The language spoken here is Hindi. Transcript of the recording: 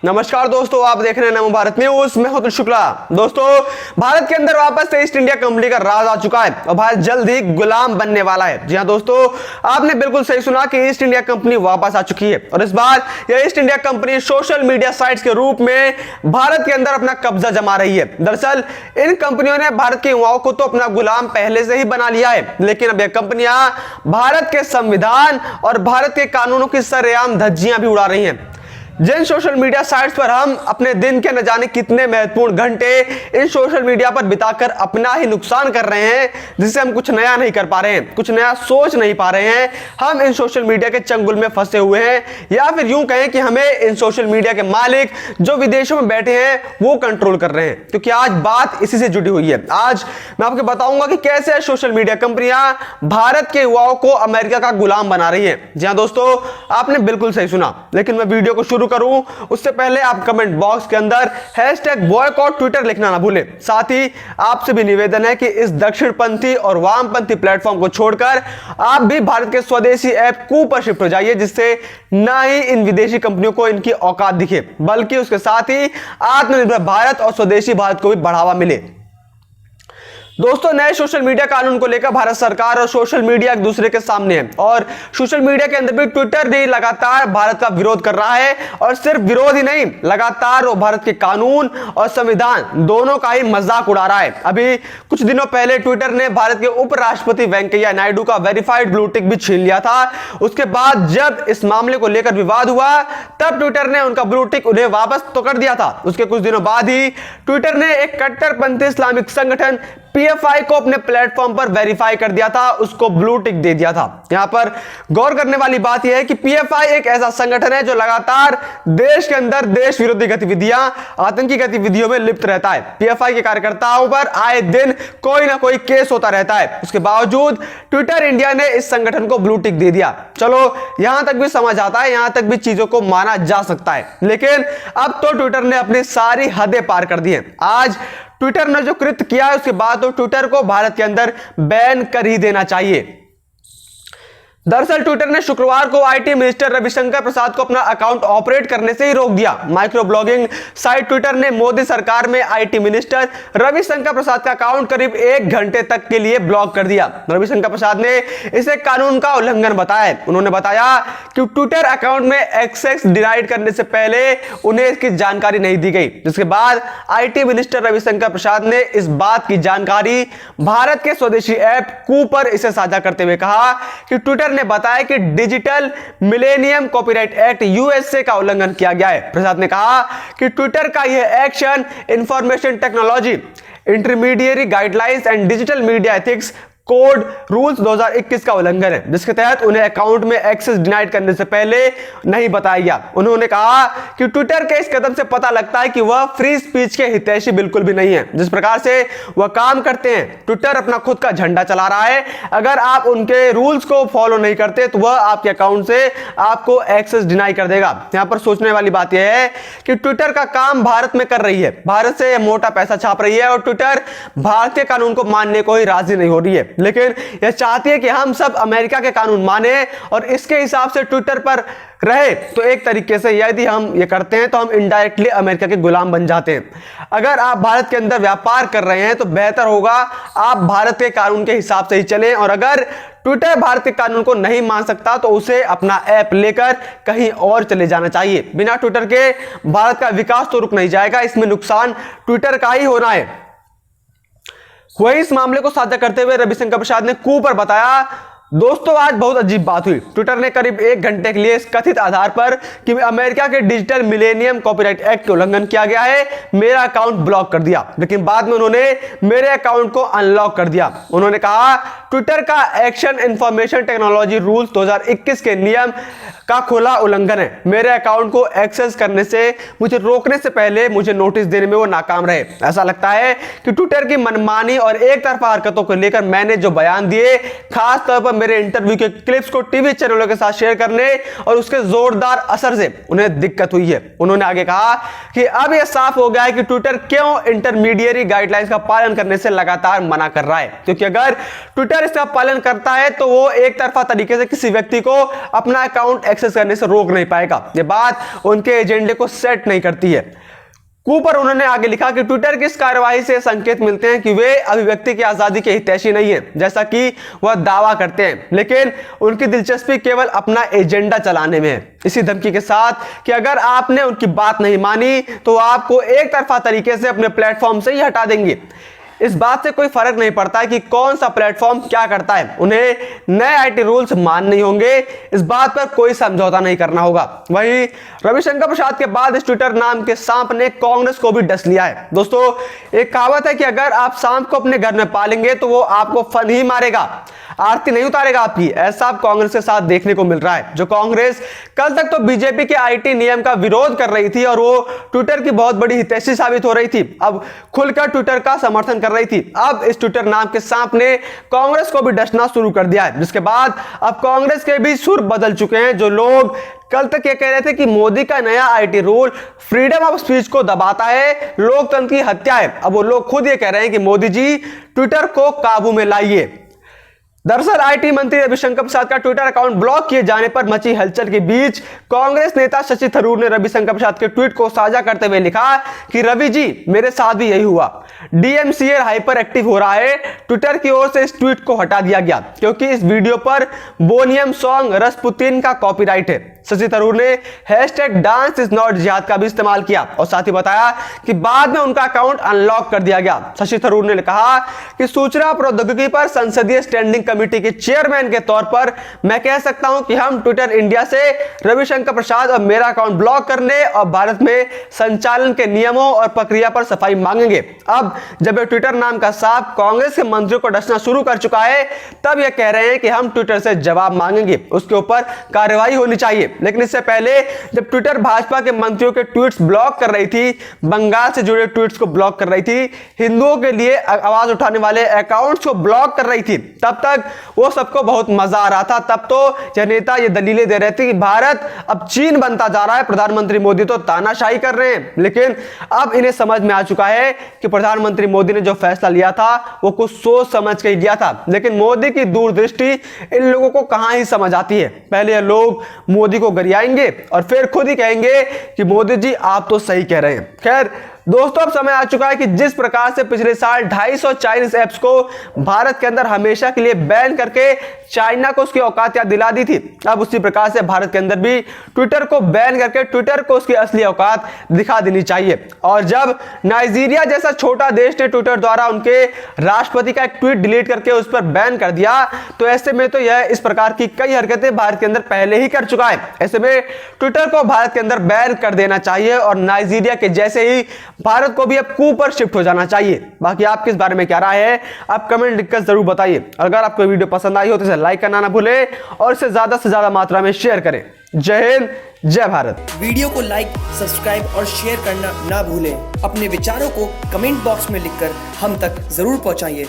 नमस्कार दोस्तों, आप देख रहे हैं नमो भारत न्यूज। मैं हूं शुक्ला। दोस्तों, भारत के अंदर वापस से ईस्ट इंडिया कंपनी का राज आ चुका है और भारत जल्द ही गुलाम बनने वाला है। जी हां दोस्तों, आपने बिल्कुल सही सुना कि ईस्ट इंडिया कंपनी वापस आ चुकी है और इस बार यह east India company social media sites के रूप में भारत के अंदर अपना कब्जा जमा रही है। दरअसल इन कंपनियों ने भारत के युवाओं को तो अपना गुलाम पहले से ही बना लिया है, लेकिन अब यह कंपनियां भारत के संविधान और भारत के कानूनों की सरेआम धज्जियां भी उड़ा रही हैं। जिन सोशल मीडिया साइट्स पर हम अपने दिन के न जाने कितने महत्वपूर्ण घंटे इन सोशल मीडिया पर बिताकर अपना ही नुकसान कर रहे हैं, जिससे हम कुछ नया नहीं कर पा रहे हैं, कुछ नया सोच नहीं पा रहे हैं, हम इन सोशल मीडिया के चंगुल में फंसे हुए हैं, या फिर यूं कहें कि हमें इन सोशल मीडिया के मालिक जो विदेशों में बैठे हैं वो कंट्रोल कर रहे हैं। क्योंकि आज बात इसी से जुड़ी हुई है। आज मैं आपको बताऊंगा कि कैसे सोशल मीडिया कंपनियां भारत के युवाओं को अमेरिका का गुलाम बना रही है। जी हां दोस्तों, आपने बिल्कुल सही सुना। लेकिन मैं वीडियो को शुरू करूं उससे पहले आप कमेंट बॉक्स के अंदर #बॉयकॉट ट्विटर लिखना ना भूलें। साथ ही आपसे भी निवेदन है कि इस दक्षिणपंथी और वामपंथी प्लेटफॉर्म को छोड़कर आप भी भारत के स्वदेशी ऐप कू पर शिफ्ट हो जाइए, जिससे ना ही इन विदेशी कंपनियों को इनकी औकात दिखे, बल्कि उसके साथ ही आत्मनिर्भर भारत और स्वदेशी भारत को भी बढ़ावा मिले। दोस्तों, नए सोशल मीडिया कानून को लेकर भारत सरकार और सोशल मीडिया एक दूसरे के सामने है और सोशल मीडिया के अंदर भी ट्विटर भी लगातार भारत का विरोध कर रहा है। और सिर्फ विरोध ही नहीं, लगातार वो भारत के कानून और संविधान दोनों का ही मजाक उड़ा रहा है। अभी कुछ दिनों पहले ट्विटर ने भारत के उपराष्ट्रपति वेंकैया नायडू का वेरीफाइड ब्लू टिक भी छीन लिया था। उसके बाद जब इस मामले को लेकर विवाद हुआ, तब ट्विटर ने उनका ब्लू टिक उन्हें वापस तो कर दिया था। उसके कुछ दिनों बाद ही ट्विटर ने एक कट्टरपंथी इस्लामिक संगठन PFI को अपने प्लेटफॉर्म पर वेरीफाई कर दिया था, उसको ब्लू टिक दे दिया था। यहां पर गौर करने वाली बात यह है कि PFI एक ऐसा संगठन है जो लगातार देश के अंदर देश विरोधी गतिविधियां, आतंकी गतिविधियों में लिप्त रहता है। PFI के कार्यकर्ताओं पर आए दिन कोई ना कोई केस होता रहता है। उसके बावजूद ट्विटर इंडिया ने इस संगठन को ब्लू टिक दे दिया। चलो, यहां तक भी समझ आता है, यहां तक भी चीजों को माना जा सकता है। लेकिन अब तो ट्विटर ने अपनी सारी हदें पार कर दी हैं। आज ट्विटर ने जो कृत्य किया है, उसके बाद तो ट्विटर को भारत के अंदर बैन कर ही देना चाहिए। दरअसल ट्विटर ने शुक्रवार को IT मिनिस्टर रविशंकर प्रसाद को अपना अकाउंट ऑपरेट करने से ही रोक दिया। माइक्रो ब्लॉगिंग साइट ट्विटर ने मोदी सरकार में IT मिनिस्टर रविशंकर प्रसाद का अकाउंट करीब 1 घंटे तक के लिए ब्लॉक कर दिया। रविशंकर प्रसाद ने इसे कानून का उल्लंघन बताया। उन्होंने बताया कि ट्विटर अकाउंट में एक्सेस डिनाइड करने से पहले उन्हें इसकी जानकारी नहीं दी गई, जिसके बाद IT मिनिस्टर रविशंकर प्रसाद ने इस बात की जानकारी भारत के स्वदेशी ऐप कू पर इसे साझा करते हुए कहा कि ट्विटर ने बताया कि digital millennium copyright act USA का उल्लंघन किया गया है। प्रसाद ने कहा कि ट्विटर का यह action information technology intermediary guidelines and digital media ethics code rules 2021 का उल्लंघन है, जिसके तहत उन्हें अकाउंट में एक्सेस डिनाइड करने से पहले नहीं बताया गया। उन्होंने कहा कि ट्विटर के इस कदम से पता लगता है कि वह फ्री स्पीच के हितैषी बिल्कुल भी नहीं है। जिस प्रकार से वह काम करते हैं, ट्विटर अपना खुद का झंडा चला रहा है। अगर आप उनके रूल्स को फॉलो नहीं करते तो वह आपके अकाउंट से आपको एक्सेस डिनाई कर देगा। यहां पर सोचने वाली बात यह है कि ट्विटर का काम भारत में कर रही है, भारत से मोटा पैसा छाप रही है और ट्विटर भारतीय कानून को मानने को ही राजी नहीं हो रही है, लेकिन यह चाहती है कि हम सब अमेरिका के कानून माने और इसके हिसाब से ट्विटर पर रहे। तो एक तरीके से यदि हम ये करते हैं तो हम इनडायरेक्टली अमेरिका के गुलाम बन जाते हैं। अगर आप भारत के अंदर व्यापार कर रहे हैं तो बेहतर होगा आप भारत के कानून के हिसाब से ही चलें, और अगर ट्विटर भारत के कानून को नहीं मान सकता तो उसे अपना ऐप लेकर कहीं और चले जाना चाहिए। बिना ट्विटर के भारत का विकास तो रुक नहीं जाएगा, इसमें नुकसान ट्विटर का ही होना है। वही इस मामले को साझा करते हुए रविशंकर प्रसाद ने कू पर बताया, दोस्तों आज बहुत अजीब बात हुई। ट्विटर ने करीब 1 घंटे के लिए इस कथित आधार पर कि अमेरिका के डिजिटल मिलेनियम कॉपीराइट एक्ट का उल्लंघन किया गया है, मेरा अकाउंट ब्लॉक कर दिया। लेकिन बाद में उन्होंने मेरे अकाउंट को अनलॉक कर दिया। उन्होंने कहा ट्विटर का एक्शन इंफॉर्मेशन टेक्नोलॉजी रूल्स 2021 के नियम का खुला उल्लंघन है। मेरे अकाउंट को एक्सेस करने से मुझे रोकने से पहले मुझे नोटिस देने में वो नाकाम रहे। ऐसा लगता है कि ट्विटर की मनमानी और एक तरफा हरकतों को लेकर मैंने जो बयान दिए, खास तौर पर मेरे इंटरव्यू के क्लिप्स को टीवी चैनलों के साथ शेयर करने और उसके जोरदार असर से उन्हें दिक्कत हुई है। उन्होंने आगे कहा कि अब यह साफ हो गया है कि ट्विटर क्यों इंटरमीडिएरी गाइडलाइंस का पालन करने से लगातार मना कर रहा है, क्योंकि अगर ट्विटर इसका पालन करता है तो वो एक तरफा तरीके से किसी व्यक्ति को अपना अकाउंट एक्सेस करने से रोक नहीं पाएगा। यह बात उनके एजेंडे को सेट नहीं करती है। ऊपर उन्होंने आगे लिखा कि ट्विटर की इस कार्यवाही से संकेत मिलते हैं कि वे अभिव्यक्ति की आजादी के हितैषी नहीं है, जैसा कि वह दावा करते हैं, लेकिन उनकी दिलचस्पी केवल अपना एजेंडा चलाने में है। इसी धमकी के साथ कि अगर आपने उनकी बात नहीं मानी तो आपको एक तरफा तरीके से अपने प्लेटफॉर्म से ही हटा देंगे। इस बात से कोई फर्क नहीं पड़ता कि कौन सा प्लेटफॉर्म क्या करता है, उन्हें नए आईटी रूल्स मानने होंगे, इस बात पर कोई समझौता नहीं करना होगा। वहीं रविशंकर प्रसाद के बाद इस ट्विटर नाम के सांप ने कांग्रेस को भी डस लिया है। दोस्तों, एक कहावत है कि अगर आप सांप को अपने घर में पालेंगे तो वो आपको फन ही मारेगा, आरती नहीं उतारेगा आपकी। ऐसा अब कांग्रेस के साथ देखने को मिल रहा है। जो कांग्रेस कल तक तो बीजेपी के आईटी नियम का विरोध कर रही थी और वो ट्विटर की बहुत बड़ी हितैषी साबित हो रही थी, अब खुलकर ट्विटर का समर्थन कर रही थी। अब इस ट्विटर नाम के सांप ने कांग्रेस को भी डसना शुरू कर दिया है, जिसके बाद अब कांग्रेस के भी सुर बदल चुके हैं। जो लोग कल तक ये कह रहे थे कि मोदी का नया IT rule freedom of speech को दबाता है, लोकतंत्र की हत्या है, अब वो लोग खुद ये कह रहे हैं कि मोदी जी ट्विटर को काबू में लाइए। दरअसल आईटी मंत्री रविशंकर प्रसाद का ट्विटर अकाउंट ब्लॉक किए जाने पर मची हलचल के बीच कांग्रेस नेता शशि थरूर ने रविशंकर प्रसाद के ट्वीट को साझा करते हुए लिखा कि रवि जी, मेरे साथ भी यही हुआ। डीएमसीए हाइपर एक्टिव हो रहा है। ट्विटर की ओर से इस ट्वीट को हटा दिया गया क्योंकि इस वीडियो पर बोनियम सॉन्ग रसपुतिन का कॉपीराइट है। शशि थरूर ने #डांस इज नॉट जिहाद का भी इस्तेमाल किया और साथ ही बताया कि बाद में उनका अकाउंट अनलॉक कर दिया गया। शशि थरूर ने कहा कि सूचना प्रौद्योगिकी पर संसदीय स्टैंडिंग कमेटी के चेयरमैन के तौर पर मैं कह सकता हूं कि हम ट्विटर इंडिया से रविशंकर प्रसाद और मेरा अकाउंट ब्लॉक करने और भारत में संचालन के नियमों और प्रक्रिया पर सफाई मांगेंगे। अब जब ये ट्विटर नाम का सांप कांग्रेस के मंत्रियों को डसना शुरू कर चुका है, तब ये कह रहे हैं कि हम ट्विटर से जवाब मांगेंगे, उसके ऊपर कार्रवाई होनी चाहिए। लेकिन इससे पहले जब ट्विटर भाजपा के मंत्रियों के ट्वीट्स ब्लॉक कर रही थी, बंगाल से जुड़े ट्वीट्स को ब्लॉक कर रही थी, हिंदुओं के लिए आवाज उठाने वाले अकाउंट्स को ब्लॉक कर रही थी, तब तक वो सबको बहुत मजा आ रहा था। तब तो यह नेता ये दलीलें दे रहे थे कि भारत अब चीन बनता जा रहा है, प्रधानमंत्री मोदी तो तानाशाही कर रहे हैं। लेकिन अब इन्हें समझ में आ चुका है कि प्रधानमंत्री मोदी ने जो फैसला लिया था वो कुछ सोच समझ के लिया था, लेकिन मोदी की दूरदृष्टि इन लोगों को कहां ही समझ आती है। पहले ये लोग मोदी को गरियाएंगे और फिर खुद ही कहेंगे कि मोदी जी आप तो सही कह रहे हैं। खैर दोस्तों, अब समय आ चुका है कि जिस प्रकार से पिछले साल 250 चाइनीज ऐप्स को भारत के अंदर हमेशा के लिए बैन करके चाइना को उसकी औकात याद दिला दी थी, अब उसी प्रकार से भारत के अंदर भी ट्विटर को बैन करके ट्विटर को उसकी असली औकात दिखा देनी चाहिए। और जब नाइजीरिया जैसा छोटा देश ने ट्विटर द्वारा उनके राष्ट्रपति का एक ट्वीट डिलीट करके उस पर बैन कर दिया, तो ऐसे में तो यह इस प्रकार की कई हरकतें भारत के अंदर पहले ही कर चुका है। ऐसे में ट्विटर को भारत के अंदर बैन कर देना चाहिए और नाइजीरिया के जैसे ही भारत को भी अब कू पर शिफ्ट हो जाना चाहिए। बाकी आपके इस बारे में क्या राय है, आप कमेंट लिखकर जरूर बताइए। अगर आपको वीडियो पसंद आई हो तो इसे लाइक करना ना भूलें और इसे ज्यादा से ज्यादा मात्रा में शेयर करें। जय हिंद, जय भारत। वीडियो को लाइक, सब्सक्राइब और शेयर करना ना भूलें। अपने विचारों को कमेंट बॉक्स में लिखकर हम तक जरूर पहुंचाइए।